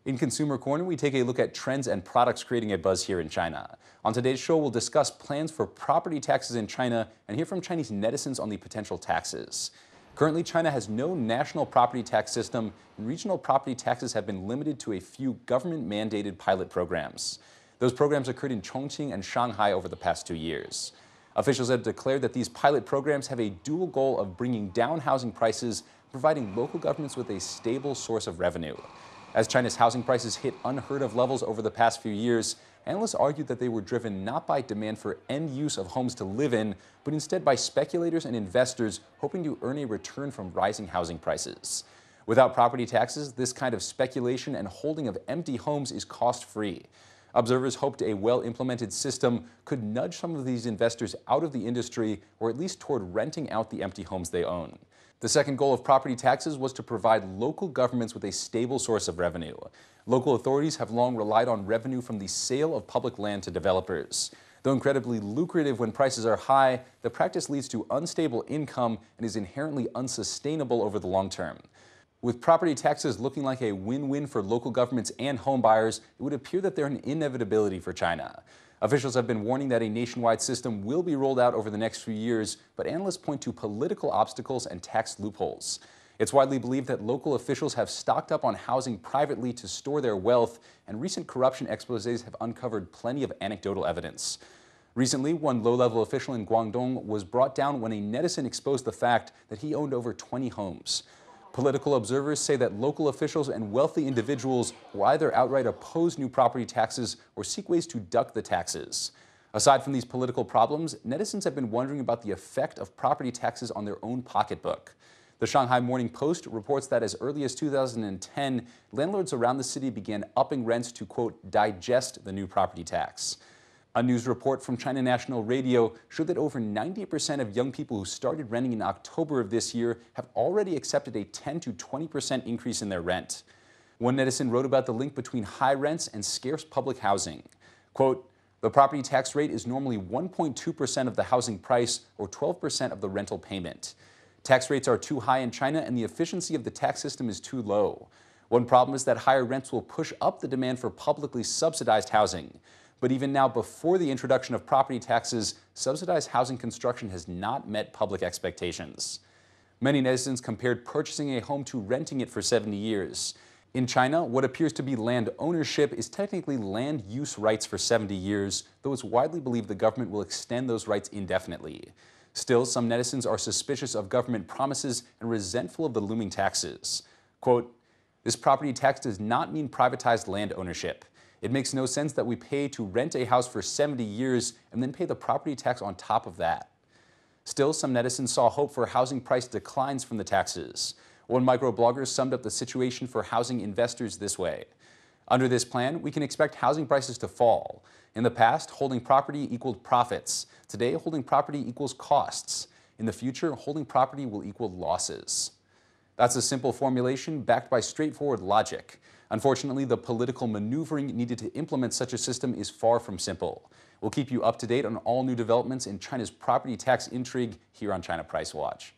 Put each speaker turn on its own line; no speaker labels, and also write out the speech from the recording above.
In Consumer Corner, we take a look at trends and products creating a buzz here in China. On today's show, we'll discuss plans for property taxes in China and hear from Chinese netizens on the potential taxes. Currently, China has no national property tax system, and regional property taxes have been limited to a few government-mandated pilot programs. Those programs occurred in Chongqing and Shanghai over the past 2 years. Officials have declared that these pilot programs have a dual goal of bringing down housing prices, providing local governments with a stable source of revenue. As China's housing prices hit unheard of levels over the past few years, analysts argued that they were driven not by demand for end use of homes to live in, but instead by speculators and investors hoping to earn a return from rising housing prices. Without property taxes, this kind of speculation and holding of empty homes is cost-free. Observers hoped a well-implemented system could nudge some of these investors out of the industry, or at least toward renting out the empty homes they own. The second goal of property taxes was to provide local governments with a stable source of revenue. Local authorities have long relied on revenue from the sale of public land to developers. Though incredibly lucrative when prices are high, the practice leads to unstable income and is inherently unsustainable over the long term. With property taxes looking like a win-win for local governments and home buyers, it would appear that they're an inevitability for China. Officials have been warning that a nationwide system will be rolled out over the next few years, but analysts point to political obstacles and tax loopholes. It's widely believed that local officials have stocked up on housing privately to store their wealth, and recent corruption exposés have uncovered plenty of anecdotal evidence. Recently, one low-level official in Guangdong was brought down when a netizen exposed the fact that he owned over 20 homes. Political observers say that local officials and wealthy individuals will either outright oppose new property taxes or seek ways to duck the taxes. Aside from these political problems, netizens have been wondering about the effect of property taxes on their own pocketbook. The Shanghai Morning Post reports that as early as 2010, landlords around the city began upping rents to, quote, digest the new property tax. A news report from China National Radio showed that over 90% of young people who started renting in October of this year have already accepted a 10 to 20% increase in their rent. One netizen wrote about the link between high rents and scarce public housing. Quote, "The property tax rate is normally 1.2% of the housing price or 12% of the rental payment. Tax rates are too high in China and the efficiency of the tax system is too low. One problem is that higher rents will push up the demand for publicly subsidized housing. But even now, before the introduction of property taxes, subsidized housing construction has not met public expectations." Many netizens compared purchasing a home to renting it for 70 years. In China, what appears to be land ownership is technically land use rights for 70 years, though it's widely believed the government will extend those rights indefinitely. Still, some netizens are suspicious of government promises and resentful of the looming taxes. Quote, "This property tax does not mean privatized land ownership. It makes no sense that we pay to rent a house for 70 years and then pay the property tax on top of that." Still, some netizens saw hope for housing price declines from the taxes. One microblogger summed up the situation for housing investors this way: "Under this plan, we can expect housing prices to fall. In the past, holding property equaled profits. Today, holding property equals costs. In the future, holding property will equal losses." That's a simple formulation backed by straightforward logic. Unfortunately, the political maneuvering needed to implement such a system is far from simple. We'll keep you up to date on all new developments in China's property tax intrigue here on China Price Watch.